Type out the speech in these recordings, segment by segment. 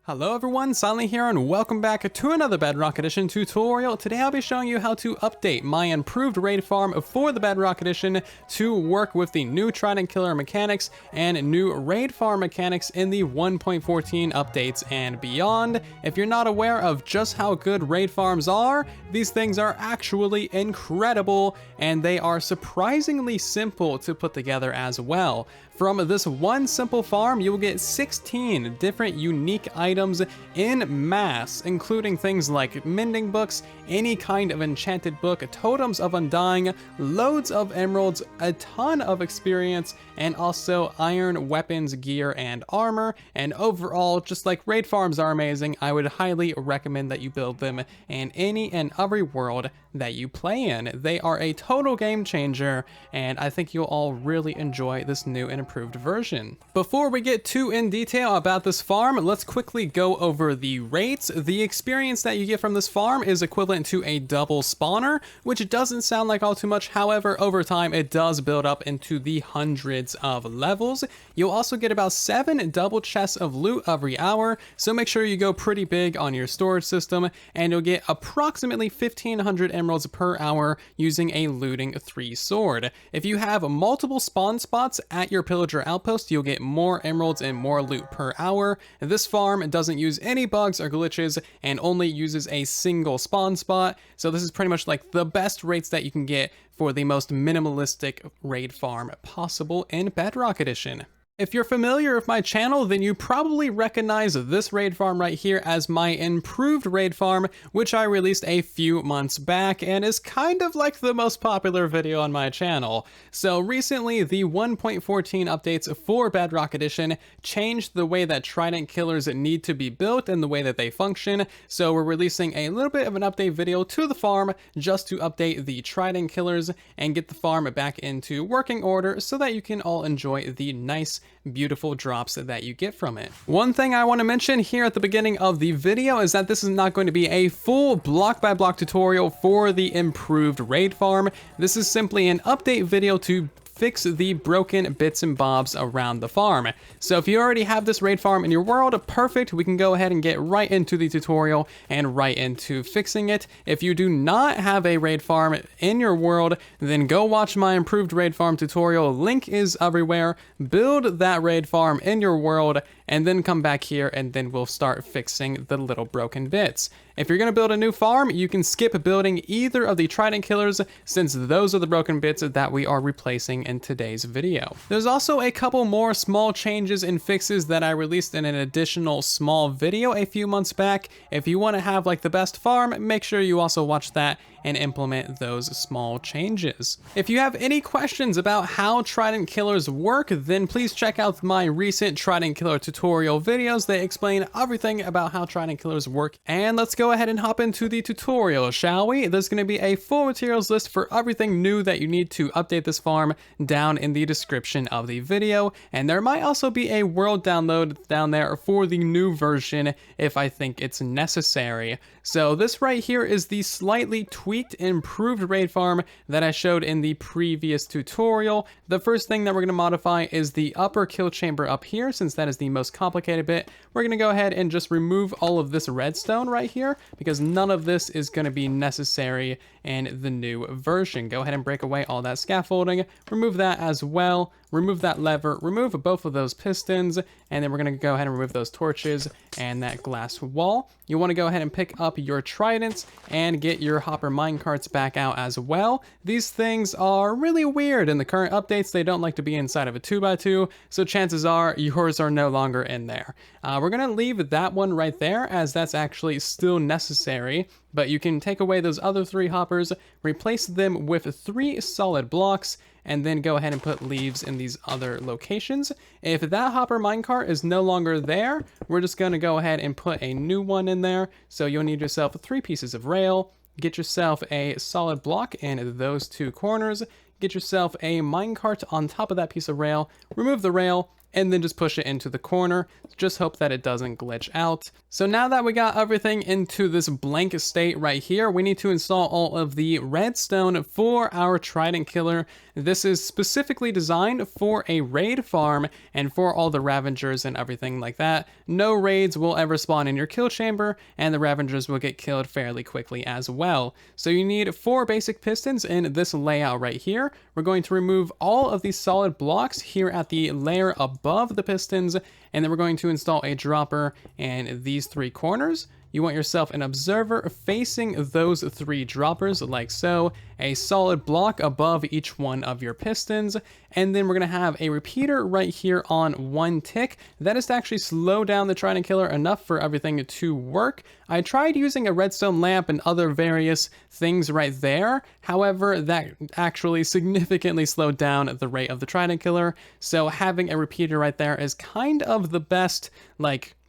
Hello everyone, Silent here and welcome back to another Bedrock Edition tutorial. Today I'll be showing you how to update my improved raid farm for the Bedrock Edition to work with the new Trident killer mechanics and new raid farm mechanics in the 1.14 updates and beyond. If you're not aware of just how good raid farms are, these things are actually incredible and they are surprisingly simple to put together as well. From this one simple farm, you will get 16 different unique items in mass, including things like mending books, any kind of enchanted book, totems of undying, loads of emeralds, a ton of experience, and also iron weapons, gear, and armor. And overall, just like raid farms are amazing, I would highly recommend that you build them in any and every world that you play in. They are a total game changer, and I think you'll all really enjoy this new and improved version. Before we get too in detail about this farm, let's quickly go over the rates. The experience that you get from this farm is equivalent to a double spawner, which doesn't sound like all too much. However, over time, it does build up into the hundreds of levels. You'll also get about 7 double chests of loot every hour, so make sure you go pretty big on your storage system, and you'll get approximately 1,500 emeralds per hour using a looting 3 sword. If you have multiple spawn spots at your Pillager Outpost, you'll get more emeralds and more loot per hour. This farm doesn't use any bugs or glitches and only uses a single spawn spot, so this is pretty much like the best rates that you can get for the most minimalistic raid farm possible in Bedrock Edition. If you're familiar with my channel, then you probably recognize this raid farm right here as my improved raid farm, which I released a few months back and is kind of like the most popular video on my channel. So recently, the 1.14 updates for Bedrock Edition changed the way that Trident killers need to be built and the way that they function. So we're releasing a little bit of an update video to the farm just to update the Trident killers and get the farm back into working order so that you can all enjoy the nice beautiful drops that you get from it. One thing I want to mention here at the beginning of the video is that this is not going to be a full block by block tutorial for the improved raid farm. This is simply an update video to fix the broken bits and bobs around the farm. So if you already have this raid farm in your world, perfect, we can go ahead and get right into the tutorial and right into fixing it. If you do not have a raid farm in your world, then go watch my improved raid farm tutorial. Link is everywhere. Build that raid farm in your world and then come back here and then we'll start fixing the little broken bits. If you're going to build a new farm, you can skip building either of the Trident killers since those are the broken bits that we are replacing in today's video. There's also a couple more small changes and fixes that I released in an additional small video a few months back. If you want to have like the best farm, make sure you also watch that and implement those small changes. If you have any questions about how Trident killers work, then please check out my recent Trident killer tutorial videos. They explain everything about how Trident killers work. And let's go ahead and hop into the tutorial, shall we? There's going to be a full materials list for everything new that you need to update this farm down in the description of the video. And there might also be a world download down there for the new version if I think it's necessary. So this right here is the slightly tweaked, improved raid farm that I showed in the previous tutorial. The first thing that we're going to modify is the upper kill chamber up here, since that is the most complicated bit. We're going to go ahead and just remove all of this redstone right here, because none of this is going to be necessary in the new version. Go ahead and break away all that scaffolding, remove that as well, remove that lever, remove both of those pistons, and then we're going to go ahead and remove those torches and that glass wall. You want to go ahead and pick up your tridents and get your hopper minecarts back out as well. These things are really weird in the current updates. They don't like to be inside of a 2x2, so chances are yours are no longer in there. We're going to leave that one right there as that's actually still necessary, but you can take away those other 3 hoppers, replace them with 3 solid blocks, and then go ahead and put leaves in these other locations. If that hopper minecart is no longer there, we're just going to go ahead and put a new one in there. So you'll need yourself 3 pieces of rail, get yourself a solid block in those 2 corners, get yourself a minecart on top of that piece of rail, remove the rail, and then just push it into the corner. Just hope that it doesn't glitch out. So now that we got everything into this blank state right here, we need to install all of the redstone for our Trident killer. This is specifically designed for a raid farm and for all the Ravengers and everything like that. No raids will ever spawn in your kill chamber, and the Ravengers will get killed fairly quickly as well. So you need 4 basic pistons in this layout right here. We're going to remove all of these solid blocks here at the layer above the pistons, and then we're going to install a dropper in these 3 corners. You want yourself an observer facing those 3 droppers like so, a solid block above each one of your pistons, and then we're going to have a repeater right here on 1 tick. That is to actually slow down the Trident Killer enough for everything to work. I tried using a redstone lamp and other various things right there, however that actually significantly slowed down the rate of the Trident Killer, so having a repeater right there is kind of the best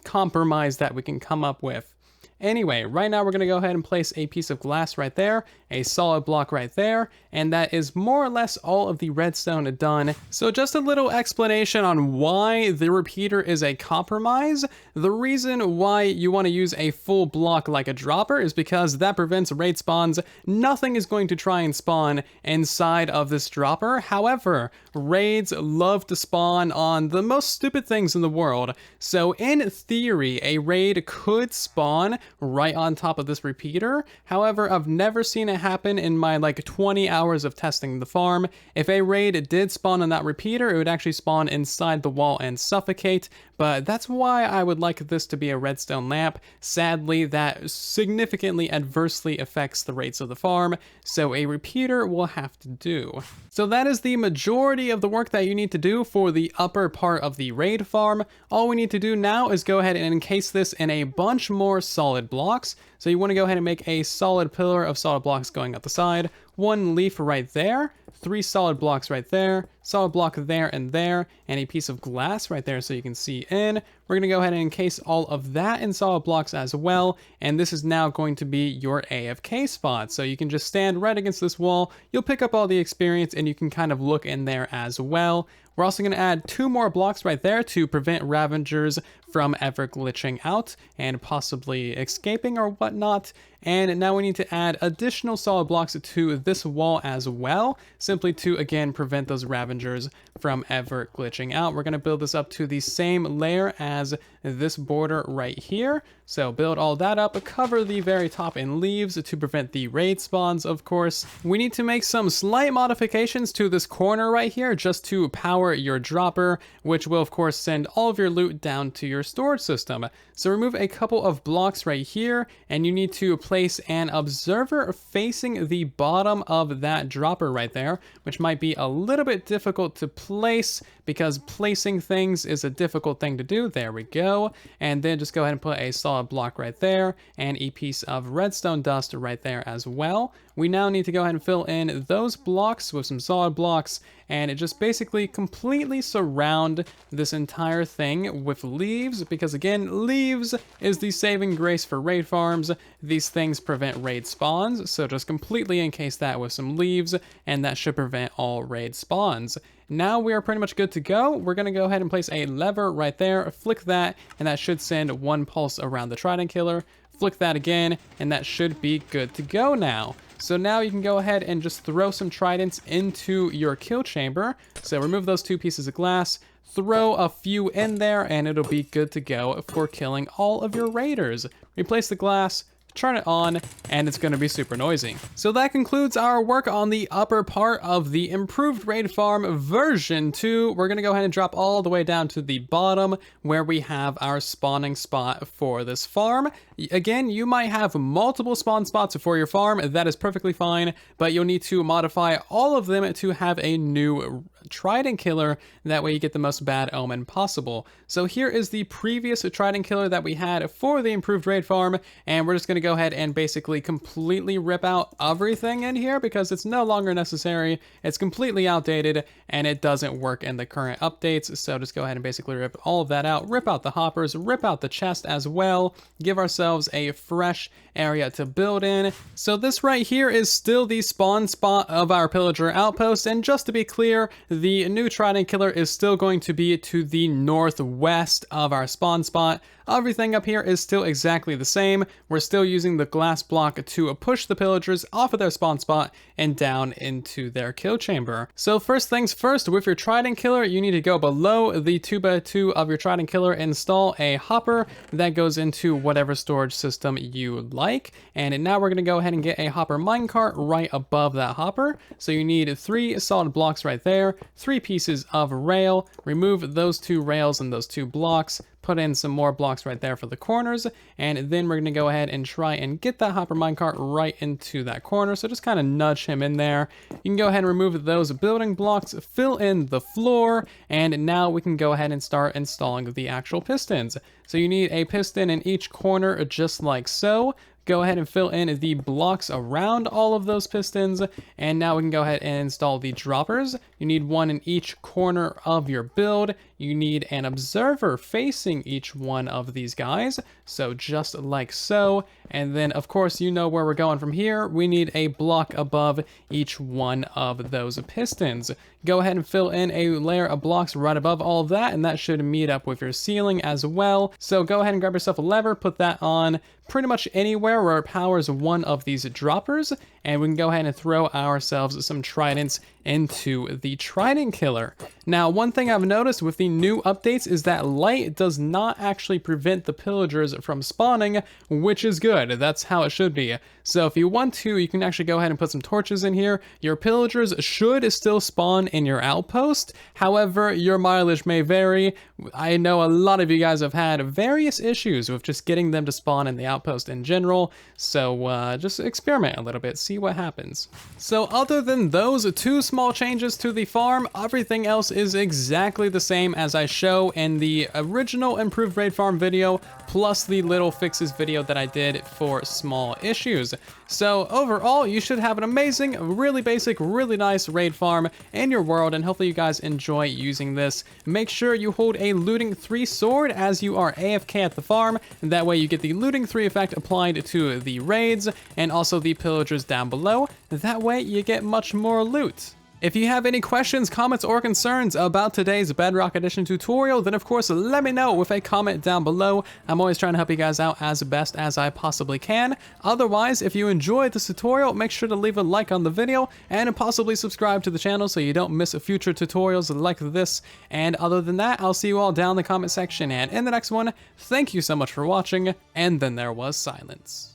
compromise that we can come up with. Anyway, right now we're going to go ahead and place a piece of glass right there, a solid block right there, and that is more or less all of the redstone done. So just a little explanation on why the repeater is a compromise. The reason why you want to use a full block like a dropper is because that prevents raid spawns. Nothing is going to try and spawn inside of this dropper. However, raids love to spawn on the most stupid things in the world. So in theory, a raid could spawn right on top of this repeater. However, I've never seen it happen in my 20 hours of testing the farm. If a raid did spawn on that repeater, it would actually spawn inside the wall and suffocate, but that's why I would like this to be a redstone lamp. Sadly, that significantly adversely affects the rates of the farm, so a repeater will have to do. So that is the majority of the work that you need to do for the upper part of the raid farm. All we need to do now is go ahead and encase this in a bunch more solid blocks. So you want to go ahead and make a solid pillar of solid blocks going up the side, 1 leaf right there, 3 solid blocks right there, solid block there, and a piece of glass right there so you can see in. We're going to go ahead and encase all of that in solid blocks as well, and this is now going to be your AFK spot. So you can just stand right against this wall, you'll pick up all the experience, and you can kind of look in there as well. We're also going to add 2 more blocks right there to prevent Ravengers from ever glitching out and possibly escaping or whatnot. And now we need to add additional solid blocks to this wall as well, simply to again prevent those Ravengers from ever glitching out. We're going to build this up to the same layer as this border right here. So build all that up, cover the very top in leaves to prevent the raid spawns, of course. We need to make some slight modifications to this corner right here just to power your dropper, which will of course send all of your loot down to your storage system. So remove a couple of blocks right here, and you need to place an observer facing the bottom of that dropper right there, which might be a little bit difficult to place because placing things is a difficult thing to do. There we go. And then just go ahead and put a solid block right there and a piece of redstone dust right there as well. We now need to go ahead and fill in those blocks with some solid blocks, and it just basically completely surround this entire thing with leaves, because again, leaves is the saving grace for raid farms. These things prevent raid spawns, so just completely encase that with some leaves, and that should prevent all raid spawns. Now we are pretty much good to go. We're going to go ahead and place a lever right there, flick that, and that should send 1 pulse around the Trident Killer. Flick that again, and that should be good to go now. So now you can go ahead and just throw some tridents into your kill chamber. So remove those 2 pieces of glass, throw a few in there, and it'll be good to go for killing all of your raiders. Replace the glass, turn it on, and it's going to be super noisy. So that concludes our work on the upper part of the improved raid farm version 2. We're going to go ahead and drop all the way down to the bottom where we have our spawning spot for this farm. Again, you might have multiple spawn spots for your farm. That is perfectly fine, but you'll need to modify all of them to have a new Trident Killer. That way you get the most bad omen possible. So here is the previous Trident Killer that we had for the improved raid farm, and we're just going to go ahead and basically completely rip out everything in here because it's no longer necessary. It's completely outdated and it doesn't work in the current updates. So just go ahead and basically rip all of that out, rip out the hoppers, rip out the chest as well, give ourselves a fresh area to build in. So this right here is still the spawn spot of our Pillager outpost, and just to be clear, the new Trident Killer is still going to be to the northwest of our spawn spot. everything up here is still exactly the same. We're still using the glass block to push the pillagers off of their spawn spot and down into their kill chamber. So first things first, with your trident killer, you need to go below the 2x2 of your trident killer, install a hopper that goes into whatever storage system you like. And now we're going to go ahead and get a hopper minecart right above that hopper. So you need 3 solid blocks right there, 3 pieces of rail, remove those 2 rails and those 2 blocks, put in some more blocks right there for the corners, and then we're going to go ahead and try and get that hopper minecart right into that corner. So just kind of nudge him in there. You can go ahead and remove those building blocks, fill in the floor, and now we can go ahead and start installing the actual pistons. So you need a piston in each corner just like so. Go ahead and fill in the blocks around all of those pistons, and now we can go ahead and install the droppers. You need 1 in each corner of your build. You need an observer facing each one of these guys, so just like so. And then of course you know where we're going from here. We need a block above each one of those pistons. Go ahead and fill in a layer of blocks right above all of that, and that should meet up with your ceiling as well. So go ahead and grab yourself a lever, put that on pretty much anywhere where it powers one of these droppers, and we can go ahead and throw ourselves some tridents into the trident killer. Now, one thing I've noticed with the new updates is that light does not actually prevent the pillagers from spawning, which is good. That's how it should be. So if you want to, you can actually go ahead and put some torches in here. Your pillagers should still spawn in your outpost. However, your mileage may vary. I know a lot of you guys have had various issues with just getting them to spawn in the outpost in general. So just experiment a little bit, see what happens. So other than those 2 small changes to the farm, everything else is exactly the same as I show in the original improved raid farm video, plus the little fixes video that I did for small issues. So overall, you should have an amazing, really basic, really nice raid farm in your world, and hopefully you guys enjoy using this. Make sure you hold a looting 3 sword as you are AFK at the farm, and that way you get the looting 3 effect applied to the raids and also the pillagers down below. That way you get much more loot. If you have any questions, comments, or concerns about today's Bedrock Edition tutorial, then of course let me know with a comment down below. I'm always trying to help you guys out as best as I possibly can. Otherwise, if you enjoyed this tutorial, make sure to leave a like on the video and possibly subscribe to the channel so you don't miss future tutorials like this. And other than that, I'll see you all down in the comment section, and in the next one, thank you so much for watching, and then there was silence.